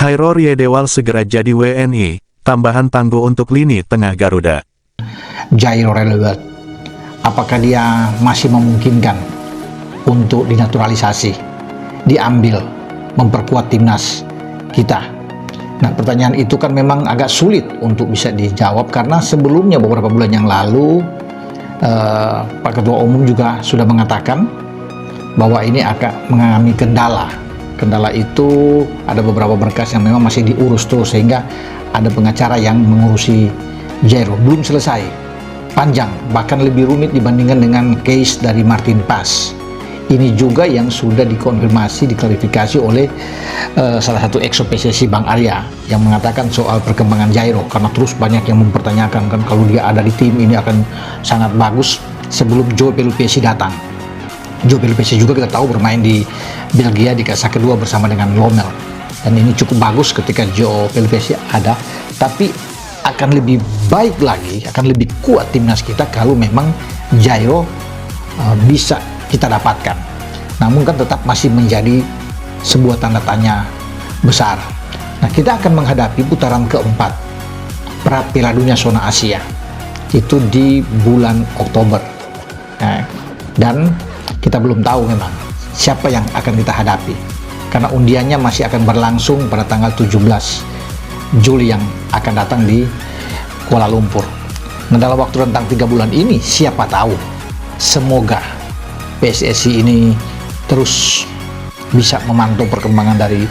Hairo Riedewal segera jadi WNI, tambahan tangguh untuk lini tengah Garuda. Jairo relevant, apakah dia masih memungkinkan untuk dinaturalisasi, diambil, memperkuat timnas kita? Nah, pertanyaan itu kan memang agak sulit untuk bisa dijawab karena sebelumnya beberapa bulan yang lalu Pak Ketua Umum juga sudah mengatakan bahwa ini akan mengalami kendala. Kendala itu ada beberapa berkas yang memang masih diurus terus, sehingga ada pengacara yang mengurusi Jairo. Belum selesai, panjang, bahkan lebih rumit dibandingkan dengan case dari Martin Paes. Ini juga yang sudah dikonfirmasi, diklarifikasi oleh salah satu ex PSSI Bang Arya, yang mengatakan soal perkembangan Jairo, karena terus banyak yang mempertanyakan kan kalau dia ada di tim ini akan sangat bagus sebelum Joe Pelupesi datang. Joe Pelupesi juga kita tahu bermain di Belgia di kasa kedua bersama dengan Lommel, dan ini cukup bagus ketika Joe Pelupesi ada. Tapi akan lebih baik lagi, akan lebih kuat timnas kita kalau memang Jairo bisa kita dapatkan. Namun kan tetap masih menjadi sebuah tanda tanya besar. Nah, kita akan menghadapi putaran keempat Piala Dunia Zona Asia itu di bulan Oktober. Nah, dan kita belum tahu memang siapa yang akan kita hadapi, karena undiannya masih akan berlangsung pada tanggal 17 Juli yang akan datang di Kuala Lumpur. Nah, dalam waktu rentang 3 bulan ini, siapa tahu, semoga PSSI ini terus bisa memantau perkembangan dari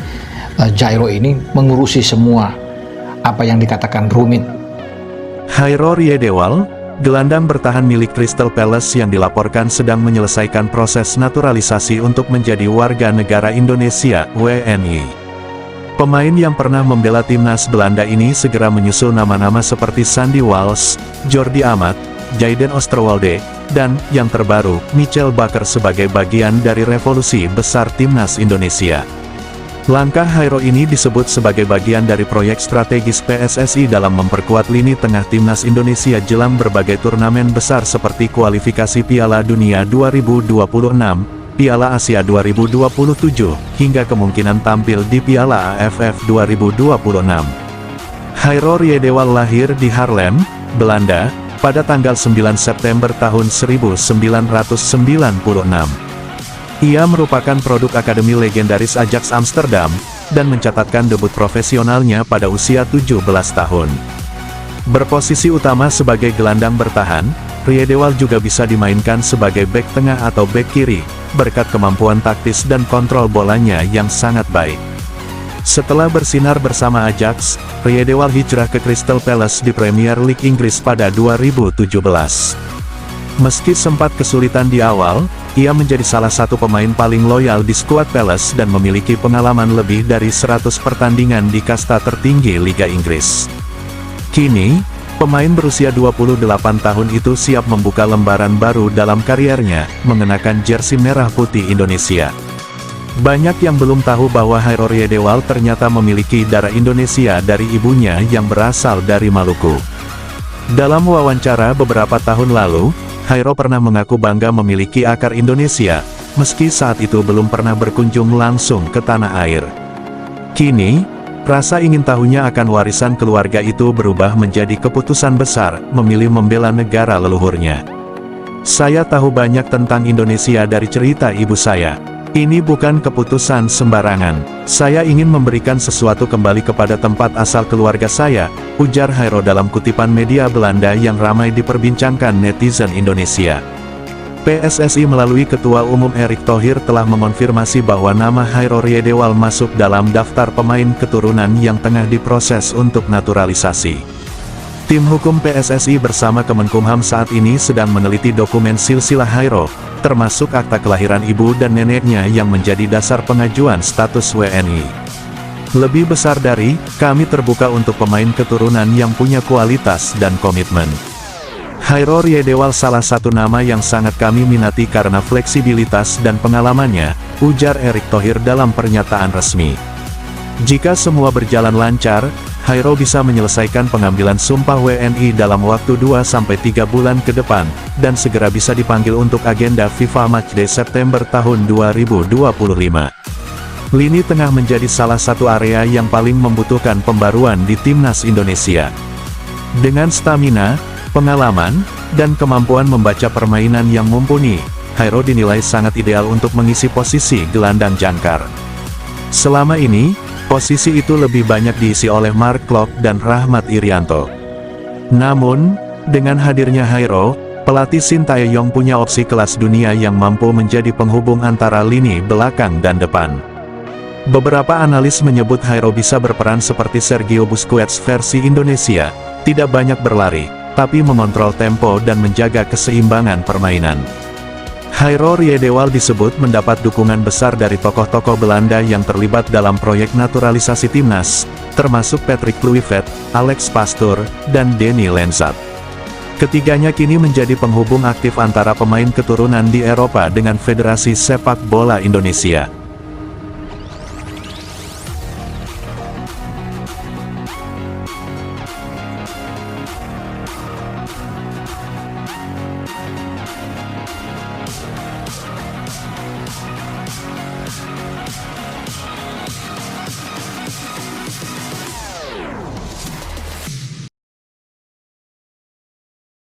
Jairo ini, mengurusi semua apa yang dikatakan rumit. Hairo Riedewal, gelandang bertahan milik Crystal Palace yang dilaporkan sedang menyelesaikan proses naturalisasi untuk menjadi warga negara Indonesia, WNI. Pemain yang pernah membela timnas Belanda ini segera menyusul nama-nama seperti Sandy Walsh, Jordi Amat, Jayden Osterwolde, dan, yang terbaru, Michel Bakker sebagai bagian dari revolusi besar timnas Indonesia. Langkah Hairo ini disebut sebagai bagian dari proyek strategis PSSI dalam memperkuat lini tengah timnas Indonesia jelang berbagai turnamen besar seperti kualifikasi Piala Dunia 2026, Piala Asia 2027, hingga kemungkinan tampil di Piala AFF 2026. Hairo Riedewal lahir di Haarlem, Belanda, pada tanggal 9 September tahun 1996. Ia merupakan produk akademi legendaris Ajax Amsterdam, dan mencatatkan debut profesionalnya pada usia 17 tahun. Berposisi utama sebagai gelandang bertahan, Riedewal juga bisa dimainkan sebagai bek tengah atau bek kiri, berkat kemampuan taktis dan kontrol bolanya yang sangat baik. Setelah bersinar bersama Ajax, Riedewal hijrah ke Crystal Palace di Premier League Inggris pada 2017. Meski sempat kesulitan di awal, ia menjadi salah satu pemain paling loyal di skuad Palace dan memiliki pengalaman lebih dari 100 pertandingan di kasta tertinggi Liga Inggris. Kini, pemain berusia 28 tahun itu siap membuka lembaran baru dalam kariernya, mengenakan jersey merah putih Indonesia. Banyak yang belum tahu bahwa Hairo Riedewal ternyata memiliki darah Indonesia dari ibunya yang berasal dari Maluku. Dalam wawancara beberapa tahun lalu, Hairo pernah mengaku bangga memiliki akar Indonesia, meski saat itu belum pernah berkunjung langsung ke tanah air. Kini, rasa ingin tahunya akan warisan keluarga itu berubah menjadi keputusan besar, memilih membela negara leluhurnya. Saya tahu banyak tentang Indonesia dari cerita ibu saya. Ini bukan keputusan sembarangan. Saya ingin memberikan sesuatu kembali kepada tempat asal keluarga saya, ujar Hairo dalam kutipan media Belanda yang ramai diperbincangkan netizen Indonesia. PSSI melalui Ketua Umum Erick Thohir telah mengonfirmasi bahwa nama Hairo Riedewal masuk dalam daftar pemain keturunan yang tengah diproses untuk naturalisasi. Tim hukum PSSI bersama Kemenkumham saat ini sedang meneliti dokumen silsilah Hairo, termasuk akta kelahiran ibu dan neneknya yang menjadi dasar pengajuan status WNI. Lebih besar dari, kami terbuka untuk pemain keturunan yang punya kualitas dan komitmen. Hairo Riedewal salah satu nama yang sangat kami minati karena fleksibilitas dan pengalamannya, ujar Erick Thohir dalam pernyataan resmi. Jika semua berjalan lancar, Hairo bisa menyelesaikan pengambilan sumpah WNI dalam waktu 2-3 bulan ke depan, dan segera bisa dipanggil untuk agenda FIFA Matchday September tahun 2025. Lini tengah menjadi salah satu area yang paling membutuhkan pembaruan di timnas Indonesia. Dengan stamina, pengalaman, dan kemampuan membaca permainan yang mumpuni, Hairo dinilai sangat ideal untuk mengisi posisi gelandang jangkar. Selama ini, posisi itu lebih banyak diisi oleh Mark Klok dan Rahmat Irianto. Namun, dengan hadirnya Hairo, pelatih Shin Tae-yong punya opsi kelas dunia yang mampu menjadi penghubung antara lini belakang dan depan. Beberapa analis menyebut Hairo bisa berperan seperti Sergio Busquets versi Indonesia, tidak banyak berlari, tapi mengontrol tempo dan menjaga keseimbangan permainan. Hairo Riedewald disebut mendapat dukungan besar dari tokoh-tokoh Belanda yang terlibat dalam proyek naturalisasi timnas, termasuk Patrick Kluivert, Alex Pastoor, dan Denny Lensat. Ketiganya kini menjadi penghubung aktif antara pemain keturunan di Eropa dengan Federasi Sepak Bola Indonesia.